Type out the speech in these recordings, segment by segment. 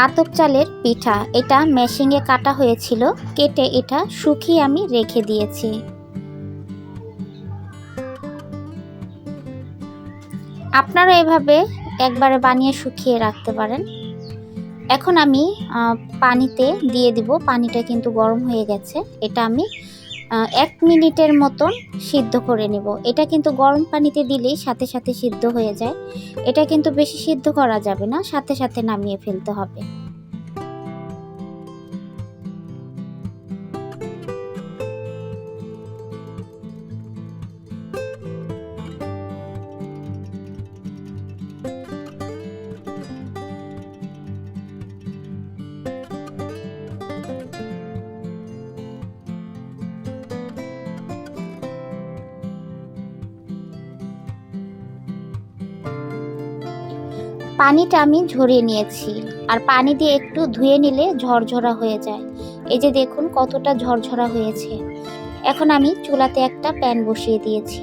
আতপ চালের পিঠা, এটা মেশিনে কাটা হয়েছিল, কেটে এটা শুকিয়ে আমি রেখে দিয়েছি। আপনারা এভাবে একবারে বানিয়ে শুকিয়ে রাখতে পারেন। এখন আমি পানিতে দিয়ে দিব। পানিটা কিন্তু গরম হয়ে গেছে। এটা আমি 1 মিনিটের মতন সিদ্ধ করে নেব। এটা কিন্তু গরম পানিতে দিলেই সাথে সাথে সিদ্ধ হয়ে যায়। এটা কিন্তু বেশি সিদ্ধ করা যাবে না, সাথে সাথে নামিয়ে ফেলতে হবে। পানিটা আমি ঝরিয়ে নিয়েছি, আর পানি দিয়ে একটু ধুয়ে নিলে ঝরঝরা হয়ে যায়। এই যে দেখুন কতটা ঝরঝরা হয়েছে। এখন আমি চুলাতে একটা প্যান বসিয়ে দিয়েছি,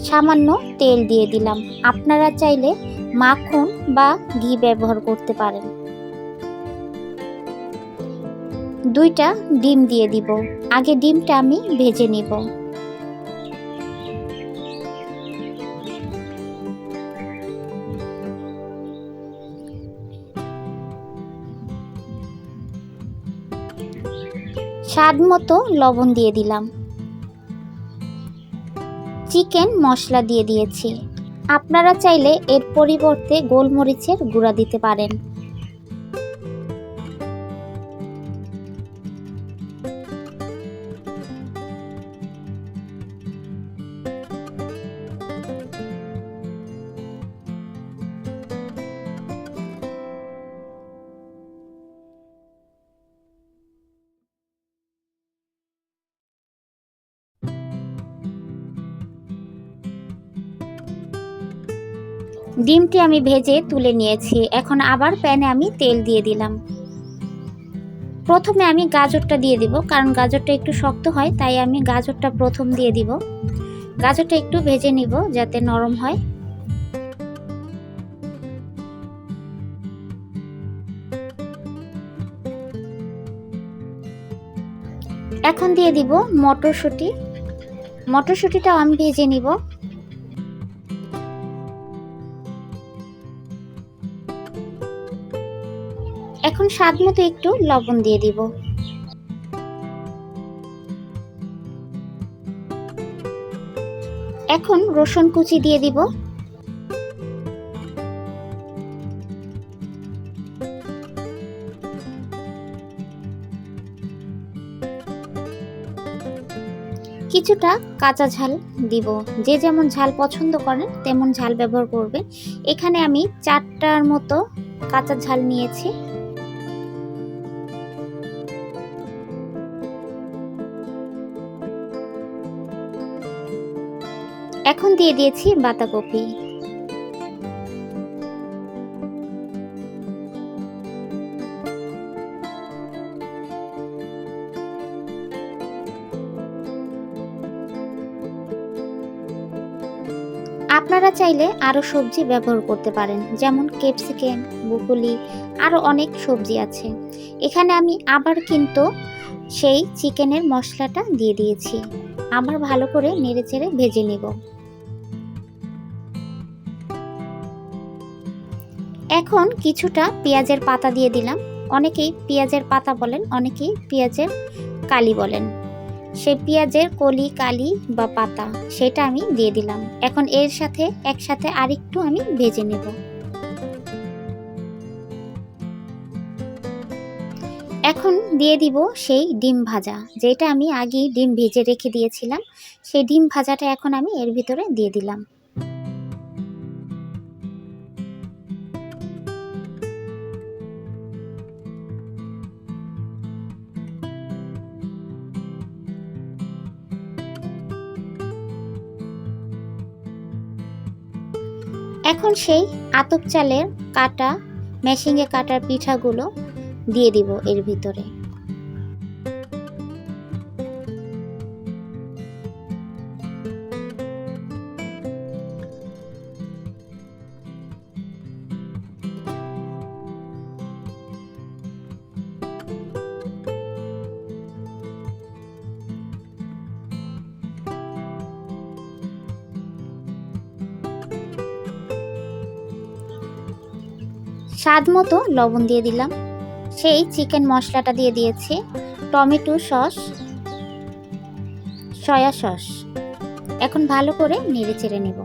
সামান্য তেল দিয়ে দিলাম। আপনারা চাইলে মাখন বা ঘি ব্যবহার করতে পারেন। 2টা ডিম দিয়ে দিব। আগে ডিমটা আমি ভেজে নিব। স্বাদ মতো লবণ দিয়ে দিলাম। চিকেন মশলা দিয়ে দিয়েছি। আপনারা চাইলে এর পরিবর্তে গোলমরিচের গুঁড়া দিতে পারেন। ডিমটি আমি ভেজে তুলে নিয়েছি। এখন আবার প্যানে আমি তেল দিয়ে দিলাম। প্রথমে আমি গাজরটা দিয়ে দিব, কারণ গাজরটা একটু শক্ত হয়, তাই আমি গাজরটা প্রথম দিয়ে দিব। গাজরটা একটু ভেজে নিব যাতে নরম হয়। এখন দিয়ে দিব মটরশুঁটি। মটরশুঁটিটাও আমি ভেজে নিব। এখন স্বাদ মতো একটু লবণ দিয়ে দিব। এখন রসুন কুচি দিয়ে দিব। কিছুটা কাঁচা ঝাল দিব। যে যেমন ঝাল পছন্দ করেন তেমন ঝাল ব্যবহার করবেন। এখানে আমি 4টার মতো কাঁচা ঝাল নিয়েছি। এখন দিয়ে দিয়েছি বাঁধাকপি। আপনারা চাইলে আরও সবজি ব্যবহার করতে পারেন, যেমন ক্যাপসিকাম, ব্রকলি, আরও অনেক সবজি আছে। এখানে আমি আবার কিন্তু সেই চিকেনের মশলাটা দিয়ে দিয়েছি। আবার ভালো করে নেড়েচেড়ে ভেজে নেব। এখন কিছুটা পেঁয়াজের পাতা দিয়ে দিলাম। অনেকেই পেঁয়াজের পাতা বলেন, অনেকেই পেঁয়াজের কালি বলেন। সেই পেঁয়াজের কলি, কালি বা পাতা, সেটা আমি দিয়ে দিলাম। এখন এর সাথে একসাথে আরেকটু আমি ভেজে নেব। এখন দিয়ে দিব সেই ডিম ভাজা, যেটা আমি আগেই ডিম ভেজে রেখে দিয়েছিলাম। সেই ডিম ভাজাটা এখন আমি এর ভিতরে দিয়ে দিলাম। এখন সেই আতপ চালের কাটা, মেশিনে কাটার পিঠাগুলো দিয়ে দিব এর ভিতরে। স্বাদ মতো লবণ দিয়ে দিলাম, সেই চিকেন মশলাটা দিয়ে দিয়েছি, টমেটো সস, সয়া সস। এখন ভালো করে নেড়ে চেড়ে নেব।